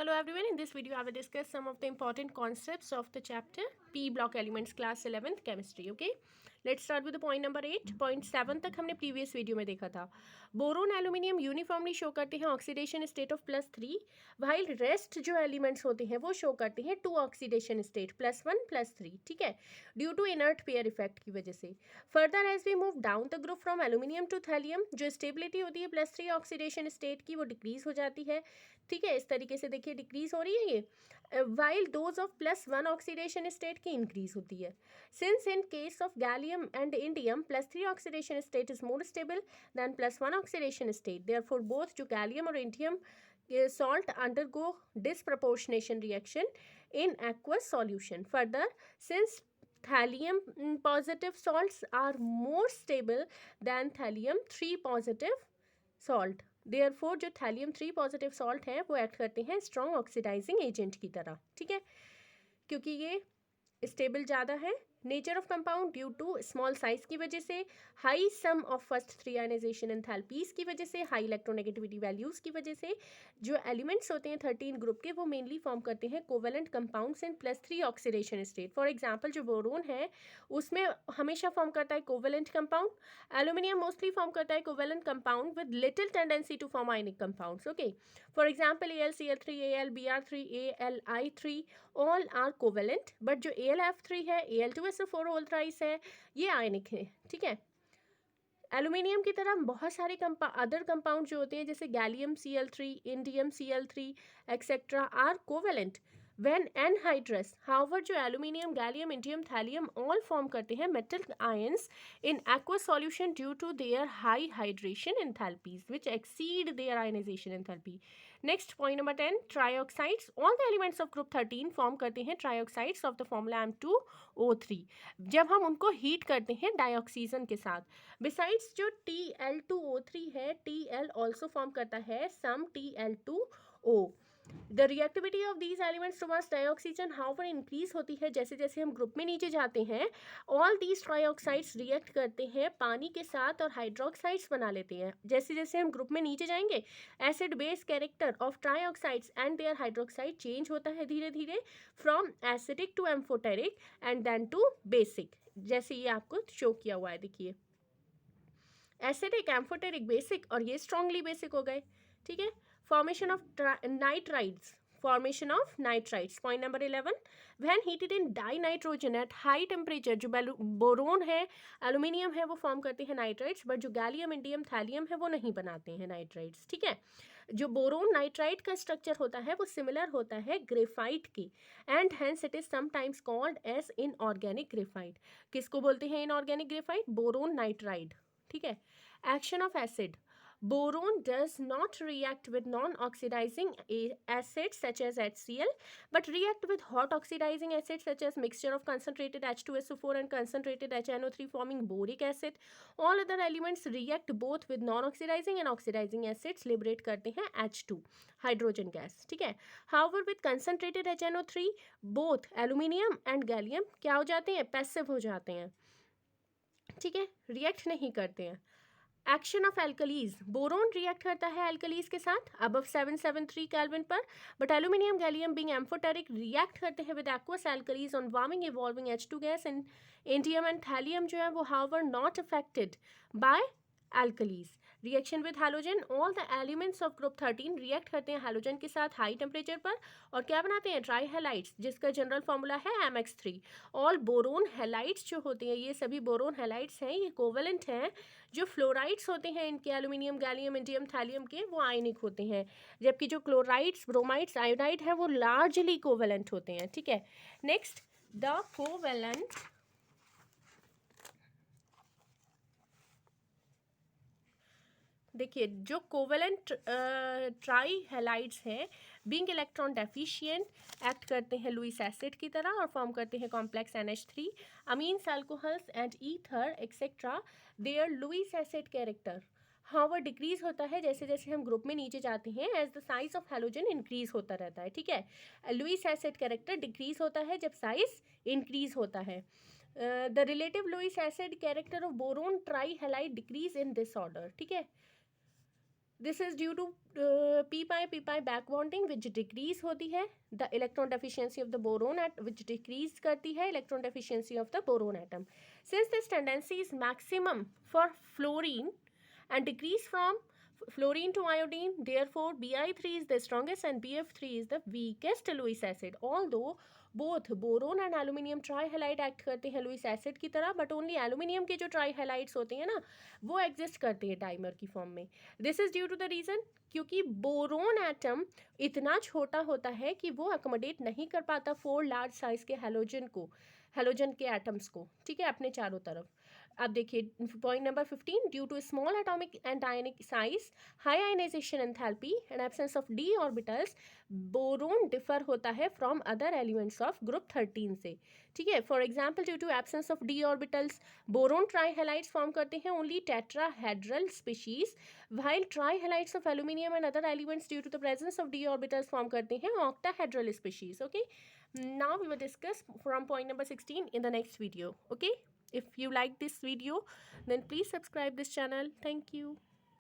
Hello everyone, in this video I will discuss some of the important concepts of the chapter P block elements class 11th chemistry. Okay, let's start with the point number 8. Point 7 तक हमने previous video में देखा था. Boron aluminium uniformly show करते हैं oxidation state of +3, while rest जो elements होते हैं वो शो करते हैं 2 ऑक्सीडेशन स्टेट +1 +3. ठीक है, due to inert pair effect की वजह से. Further as we move down the group from aluminium to thallium, जो स्टेबिलिटी होती है +3 ऑक्सीडेशन स्टेट की वो डिक्रीज हो जाती है. ठीक है, इस तरीके से देखिए डिक्रीज हो रही है ये, while dose of +1 oxidation state की इंक्रीज होती है. Since in case of gallium and indium +3 oxidation state is more stable then +1 oxidation state, therefore both जो गैलियम और indium salt undergo disproportionation reaction in aqueous solution. Further, since thallium positive salts are more stable than thallium 3 positive salt, therefore जो thallium 3 positive salt है वो act करते हैं strong oxidising agent की तरह. ठीक है, क्योंकि ये स्टेबल ज़्यादा है. Nature of compound due to small size की वजह से, high sum of first 3 ionisation enthalpies की वजह से, हाई इलेक्ट्रोनेगेटिविटी वैल्यूज की वजह से, जो एलिमेंट्स होते हैं 13 ग्रुप के वो मेनली फॉर्म करते हैं covalent compounds in +3 oxidation state. For example जो बोरोन है उसमें हमेशा फॉर्म करता है covalent compound. Aluminium mostly form करता है covalent compound with little tendency to form ionic compounds. Okay, for example AlCl3, AlBr3, AlI3 all are covalent, but जो AlF3 है, Al2SO4 होल थ्राइस है, ये आयनिक है. ठीक है, एल्यूमिनियम की तरह बहुत सारे अदर कंपाउंड जो होते हैं जैसे gallium Cl3, indium Cl3 etcetera are covalent when anhydrous. However जो aluminium, gallium, indium, thallium all form करते हैं metal ions in aqueous solution due to their high hydration enthalpies which exceed their ionization enthalpy. Next, point number 10, trioxides. All the elements of group 13 form करते हैं trioxides of the formula M2O3 जब हम उनको heat करते हैं dioxygen के साथ. Besides जो Tl2O3 है, Tl ऑल्सो फॉर्म करता है some Tl2O. The reactivity of these elements towards dioxygen however increase होती है जैसे जैसे हम ग्रुप में नीचे जाते हैं. ऑल दीज ट्राइऑक्साइड्स रिएक्ट करते हैं पानी के साथ और हाइड्रोक्साइड्स बना लेते हैं. जैसे जैसे हम ग्रुप में नीचे जाएंगे acid base character of trioxides and their hydroxide change होता है धीरे धीरे from acidic to amphoteric and then to basic. जैसे ये आपको शो किया हुआ है, देखिए एसिडिक, एम्फोटेरिक, बेसिक, और ये स्ट्रांगली बेसिक हो गए. ठीक है, formation of nitrides. Formation of nitrides. Point number 11. When heated in dinitrogen at high temperature, जो बोरोन है, एल्यूमिनियम है, वो फॉर्म करते हैं नाइट्राइड्स, बट जो गैलियम, इंडियम, थैलियम है वो नहीं बनाते हैं नाइट्राइड्स. ठीक है, जो बोरोन नाइट्राइड का स्ट्रक्चर होता है वो सिमिलर होता है ग्रेफाइट की, and hence it is sometimes called as inorganic graphite. किसको बोलते हैं इनऑर्गेनिक ग्रेफाइट? Boron nitride. ठीक है, action of acid. Boron does not react with non-oxidizing acids such as HCl, but react with hot oxidizing acids such as mixture of concentrated H2SO4 and concentrated HNO3 forming boric acid. All other elements react both with non-oxidizing and oxidizing acids, liberate करते हैं H2 hydrogen gas. ठीक है, however with concentrated HNO3 both aluminium and gallium क्या हो जाते हैं? Passive हो जाते हैं. ठीक है, रिएक्ट नहीं करते हैं. Action of alkalis. Boron react करता है एल्कलीज के साथ अबव 773 केल्विन पर, but aluminium, gallium being amphoteric react करते हैं with aqueous alkalis on warming evolving H2 gas. And indium and thallium जो है वो however not affected by alkalis. Reaction with halogen. All the elements of group 13 react करते हैं halogen के साथ high temperature पर और क्या बनाते हैं? ट्राई हैलाइड्स, जिसका जनरल फॉर्मूला है MX3. ऑल बोरोन हैलाइड्स जो होते हैं, ये सभी बोरोन हैलाइड्स हैं, ये कोवेलेंट हैं. जो फ्लोराइड्स होते हैं इनके, एल्यूमिनियम, गैलियम, इंडियम, थैलियम के, वो आयनिक होते हैं, जबकि जो क्लोराइड्स, ब्रोमाइड्स, आयोडाइड है वो लार्जली कोवेलेंट होते हैं. ठीक है, नेक्स्ट द कोवेलेंट. देखिए जो कोवेलेंट ट्राई हैलाइड्स हैं बीइंग इलेक्ट्रॉन डेफिशिएंट एक्ट करते हैं लुईस एसिड की तरह और फॉर्म करते हैं complex NH3, amines, alcohols and ether etcetera. Their Lewis acid character however decrease होता है जैसे जैसे हम ग्रुप में नीचे जाते हैं as the size of halogen increase होता रहता है. ठीक है, लुईस एसिड कैरेक्टर डिक्रीज होता है जब साइज इंक्रीज होता है. The relative Lewis acid character of boron trihalide decrease in this order. ठीक है, this is due to p pi back bonding which decrease होती है, the electron deficiency of the boron at which decrease करती है electron deficiency of the boron atom. Since this tendency is maximum for fluorine and decrease from fluorine to iodine, therefore Bi3 is the strongest and Bf3 is the weakest Lewis acid. Although both boron and aluminium trihalide act करते हैं Lewis acid की तरह, but only aluminium के जो ट्राईहेलाइड्स होते हैं ना वो एग्जिस्ट करते हैं डाइमर की फॉर्म में. This is due to the reason क्योंकि बोरोन एटम इतना छोटा होता है कि वो अकोमोडेट नहीं कर पाता 4 लार्ज साइज के हेलोजन के एटम्स को, ठीक है, अपने चारों तरफ. अब देखिए point number 15, due to small atomic and ionic size, high ionisation enthalpy and absence of d orbitals, boron differ होता है from other elements of group 13 से, ठीक है. For example due to absence of d orbitals boron trihalides form करते हैं only tetrahedral species, while trihalides of aluminium and other elements due to the presence of d orbitals form करते हैं octahedral species. Okay, now we will discuss from point number 16 in the next video. Okay, if you like this video then please subscribe this channel. Thank you.